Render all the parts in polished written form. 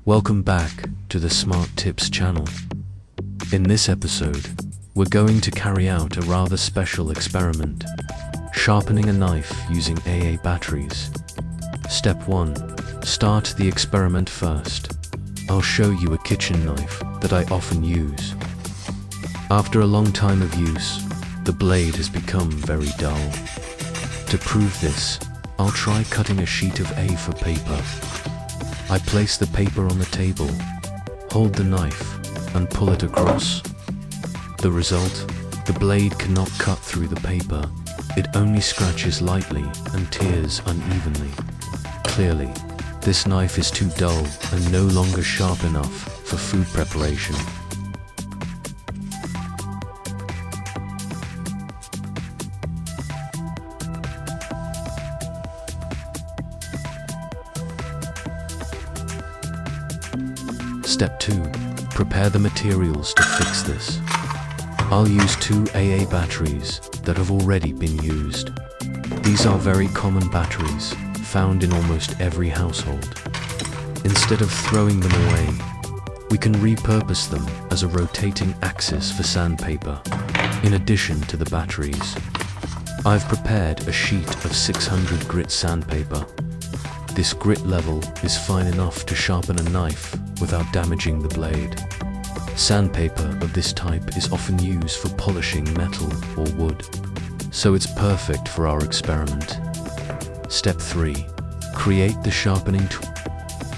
Welcome back to the Smart Tips channel. In this episode, we're going to carry out a rather special experiment, sharpening a knife using AA batteries. Step 1. Start the experiment first. I'll show you a kitchen knife that I often use. After a long time of use, the blade has become very dull. To prove this, I'll try cutting a sheet of A4 paper. I place the paper on the table, hold the knife, and pull it across. The result? The blade cannot cut through the paper. It only scratches lightly and tears unevenly. Clearly, this knife is too dull and no longer sharp enough for food preparation. Step 2. Prepare the materials to fix this. I'll use 2 AA batteries that have already been used. These are very common batteries, found in almost every household. Instead of throwing them away, we can repurpose them as a rotating axis for sandpaper, in addition to the batteries. I've prepared a sheet of 600 grit sandpaper. This grit level is fine enough to sharpen a knife without damaging the blade. Sandpaper of this type is often used for polishing metal or wood, so it's perfect for our experiment. Step 3. Create the sharpening tool.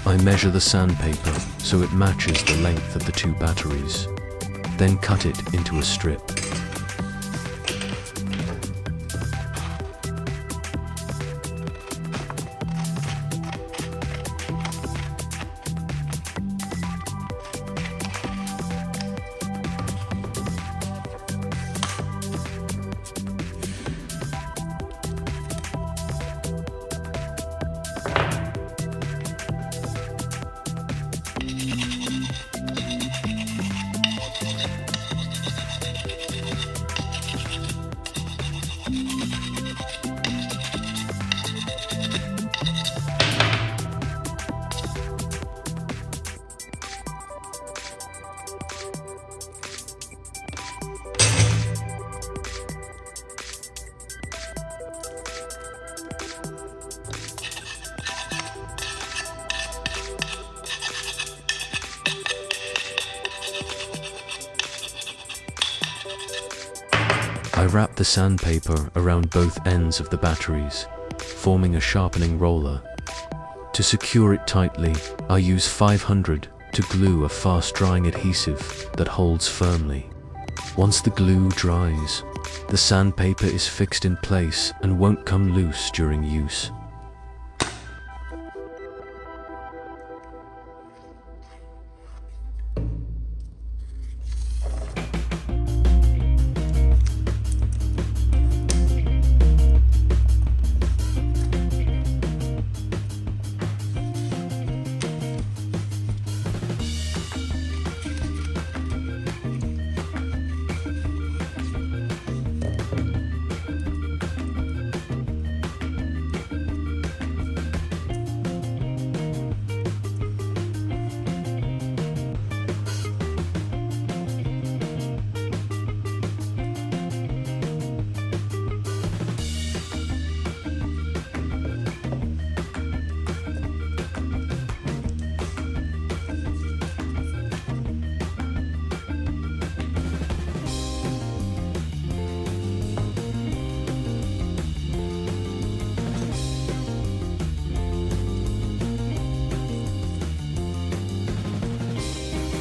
I measure the sandpaper so it matches the length of the 2 batteries, then cut it into a strip. I wrap the sandpaper around both ends of the batteries, forming a sharpening roller. To secure it tightly, I use 500 to glue a fast-drying adhesive that holds firmly. Once the glue dries, the sandpaper is fixed in place and won't come loose during use.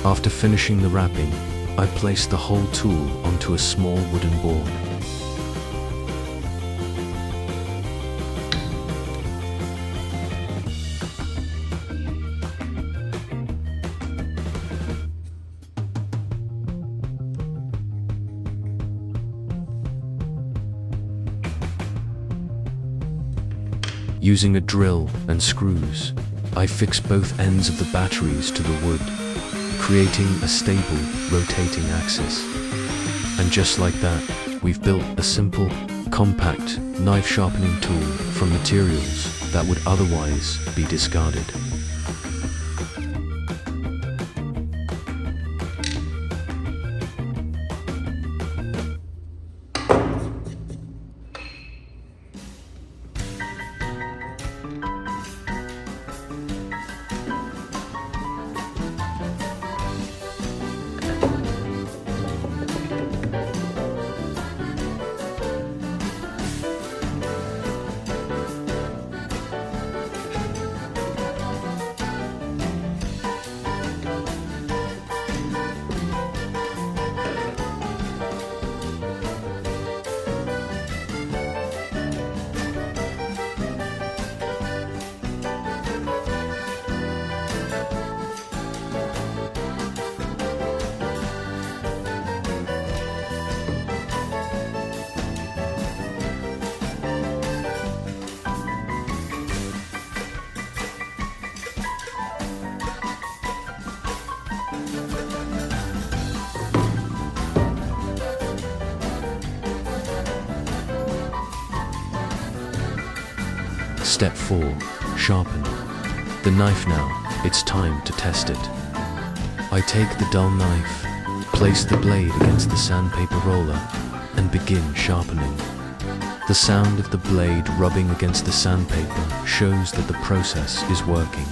After finishing the wrapping, I place the whole tool onto a small wooden board. Using a drill and screws, I fix both ends of the batteries to the wood, creating a stable, rotating axis. And just like that, we've built a simple, compact knife sharpening tool from materials that would otherwise be discarded. Step 4. Sharpen. The knife now, it's time to test it. I take the dull knife, place the blade against the sandpaper roller, and begin sharpening. The sound of the blade rubbing against the sandpaper shows that the process is working.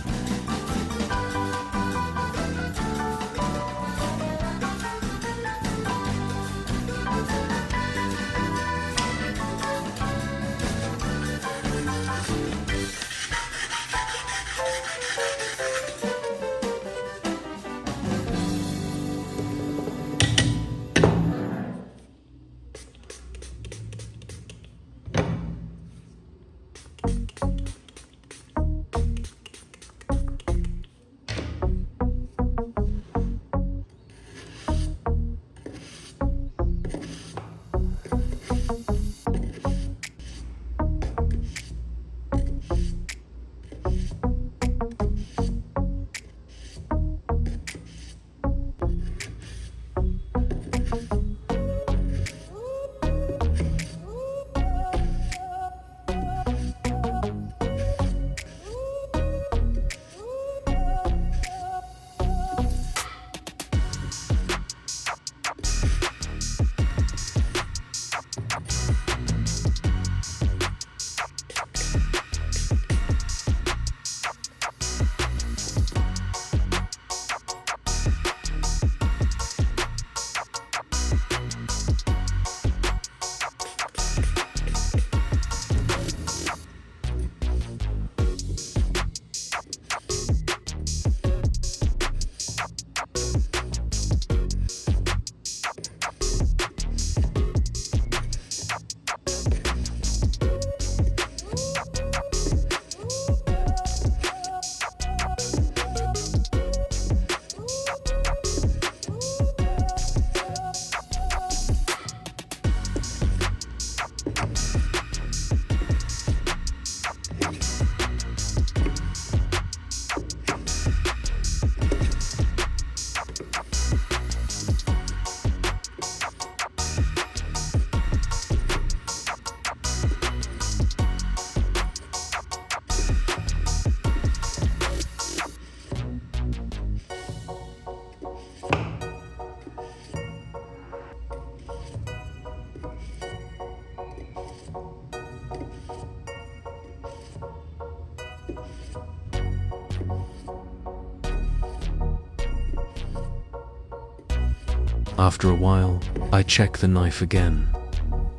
After a while, I check the knife again.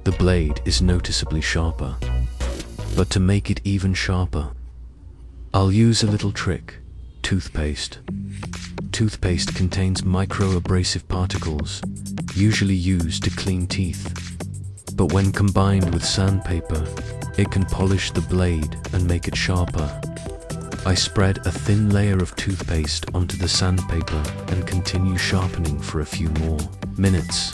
The blade is noticeably sharper. But to make it even sharper, I'll use a little trick: toothpaste. Toothpaste contains micro-abrasive particles, usually used to clean teeth. But when combined with sandpaper, it can polish the blade and make it sharper. I spread a thin layer of toothpaste onto the sandpaper and continue sharpening for a few more minutes.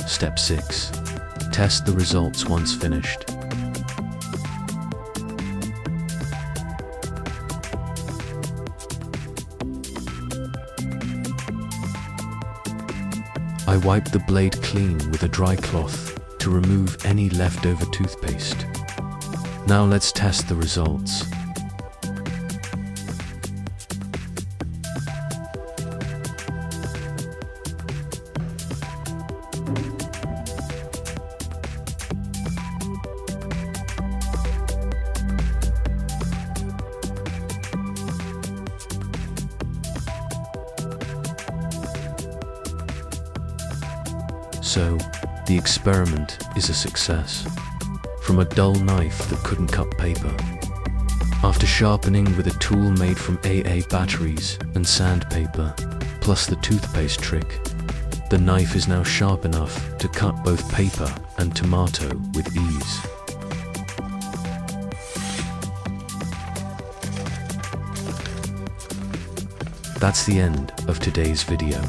Step 6. Test the results once finished. I wipe the blade clean with a dry cloth to remove any leftover toothpaste. Now let's test the results. So, the experiment is a success. From a dull knife that couldn't cut paper, after sharpening with a tool made from AA batteries and sandpaper, plus the toothpaste trick, The knife is now sharp enough to cut both paper and tomato with ease. That's the end of today's video.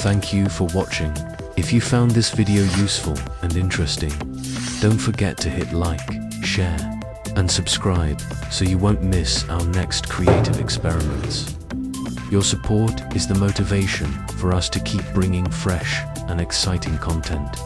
Thank you for watching. If you found this video useful and interesting, don't forget to hit like, share, and subscribe so you won't miss our next creative experiments. Your support is the motivation for us to keep bringing fresh and exciting content.